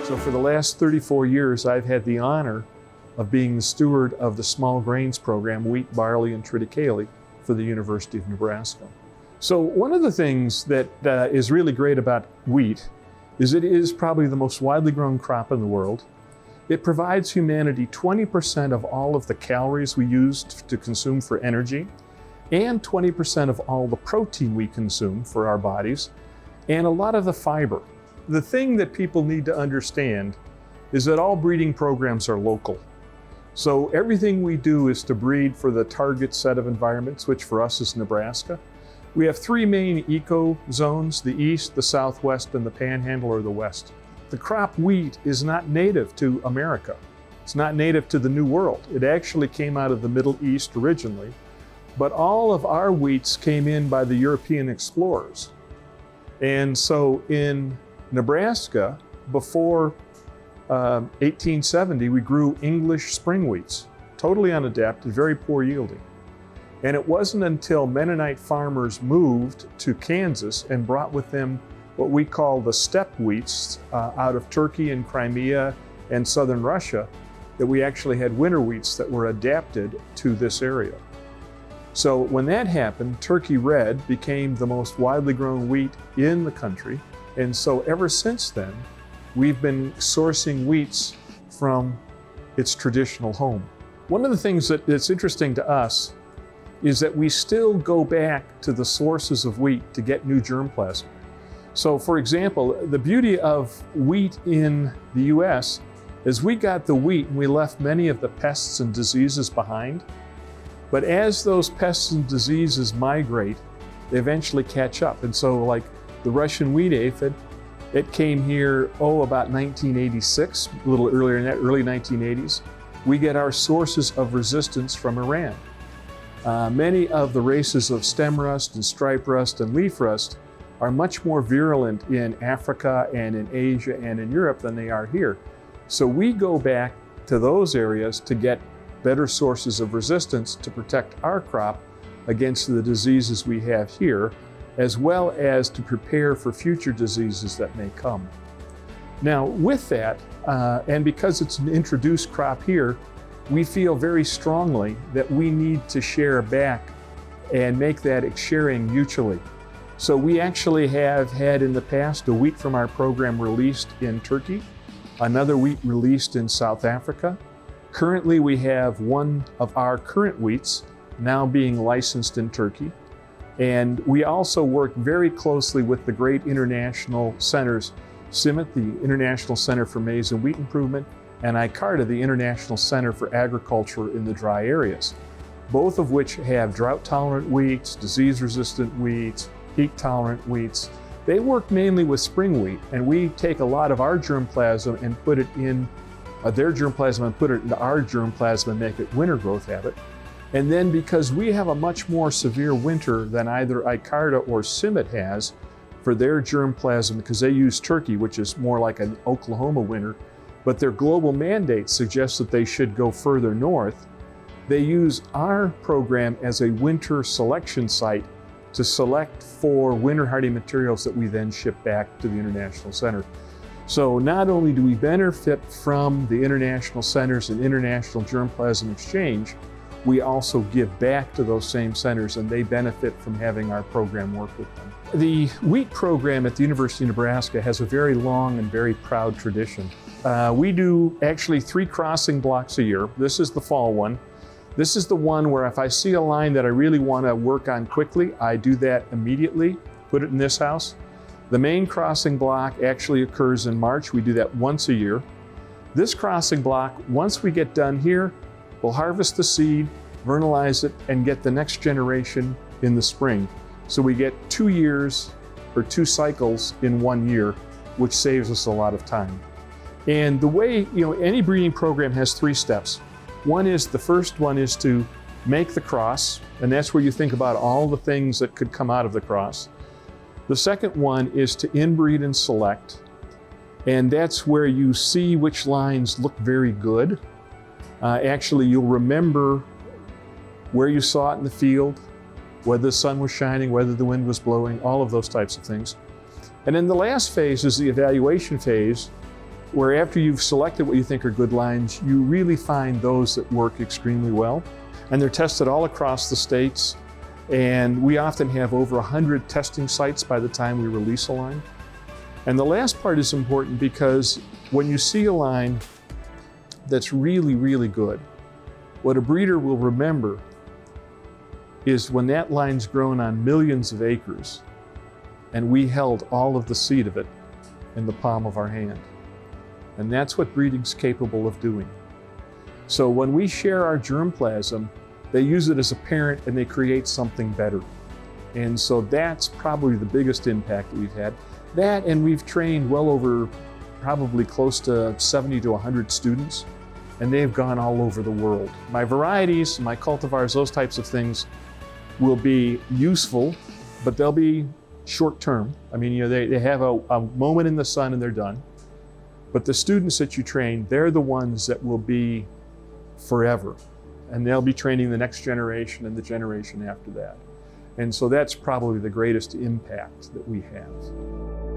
So for the last 34 years, I've had the honor of being the steward of the small grains program, wheat, barley, and triticale for the University of Nebraska. So one of the things that is really great about wheat is it is probably the most widely grown crop in the world. It provides humanity 20% of all of the calories we use to consume for energy, and 20% of all the protein we consume for our bodies, and a lot of the fiber. The thing that people need to understand is that all breeding programs are local. So everything we do is to breed for the target set of environments, which for us is Nebraska. We have three main eco zones: the east, the southwest, and the panhandle or the west. The crop wheat is not native to America. It's not native to the New World. It actually came out of the Middle East originally, but all of our wheats came in by the European explorers. And so in Nebraska, before 1870, we grew English spring wheats, totally unadapted, very poor yielding. And it wasn't until Mennonite farmers moved to Kansas and brought with them what we call the steppe wheats out of Turkey and Crimea and southern Russia, that we actually had winter wheats that were adapted to this area. So when that happened, Turkey Red became the most widely grown wheat in the country. And so ever since then, we've been sourcing wheats from its traditional home. One of the things that's interesting to us is that we still go back to the sources of wheat to get new germplasm. So for example, the beauty of wheat in the US is we got the wheat and we left many of the pests and diseases behind. But as those pests and diseases migrate, they eventually catch up. And so like the Russian wheat aphid, it came here, about 1986, a little earlier than that, early 1980s. We get our sources of resistance from Iran. Many of the races of stem rust and stripe rust and leaf rust are much more virulent in Africa and in Asia and in Europe than they are here. So we go back to those areas to get better sources of resistance to protect our crop against the diseases we have here, as well as to prepare for future diseases that may come. Now with that, and because it's an introduced crop here, we feel very strongly that we need to share back and make that sharing mutually. So we actually have had in the past a wheat from our program released in Turkey, another wheat released in South Africa. Currently we have one of our current wheats now being licensed in Turkey. And we also work very closely with the great international centers, CIMMYT, the International Center for Maize and Wheat Improvement, and ICARTA, the International Center for Agriculture in the Dry Areas, both of which have drought-tolerant wheats, disease-resistant wheats, heat-tolerant wheats. They work mainly with spring wheat, and we take a lot of our germplasm and put it in their germplasm and put it into our germplasm and make it winter growth habit. And then because we have a much more severe winter than either ICARTA or CIMMYT has for their germplasm, because they use Turkey, which is more like an Oklahoma winter, but their global mandate suggests that they should go further north. They use our program as a winter selection site to select for winter hardy materials that we then ship back to the International Center. So not only do we benefit from the international centers and international germplasm exchange, we also give back to those same centers, and they benefit from having our program work with them. The wheat program at the University of Nebraska has a very long and very proud tradition. We do actually 3 crossing blocks a year. This is the fall one. This is the one where if I see a line that I really want to work on quickly, I do that immediately, put it in this house. The main crossing block actually occurs in March. We do that once a year. This crossing block, once we get done here, we'll harvest the seed, vernalize it, and get the next generation in the spring. So we get 2 years or 2 cycles in 1 year, which saves us a lot of time. And the way, any breeding program has 3 steps. The first one is to make the cross, and that's where you think about all the things that could come out of the cross. The second one is to inbreed and select, and that's where you see which lines look very good. Actually, you'll remember where you saw it in the field, whether the sun was shining, whether the wind was blowing, all of those types of things. And then the last phase is the evaluation phase, where after you've selected what you think are good lines, you really find those that work extremely well. And they're tested all across the states. And we often have over 100 testing sites by the time we release a line. And the last part is important because when you see a line that's really, really good, what a breeder will remember is when that line's grown on millions of acres and we held all of the seed of it in the palm of our hand. And that's what breeding's capable of doing. So when we share our germplasm, they use it as a parent and they create something better. And so that's probably the biggest impact that we've had. That, and we've trained well over probably close to 70 to 100 students, and they've gone all over the world. My varieties, my cultivars, those types of things will be useful, but they'll be short term. I mean, they have a moment in the sun and they're done. But the students that you train, they're the ones that will be forever. And they'll be training the next generation and the generation after that. And so that's probably the greatest impact that we have.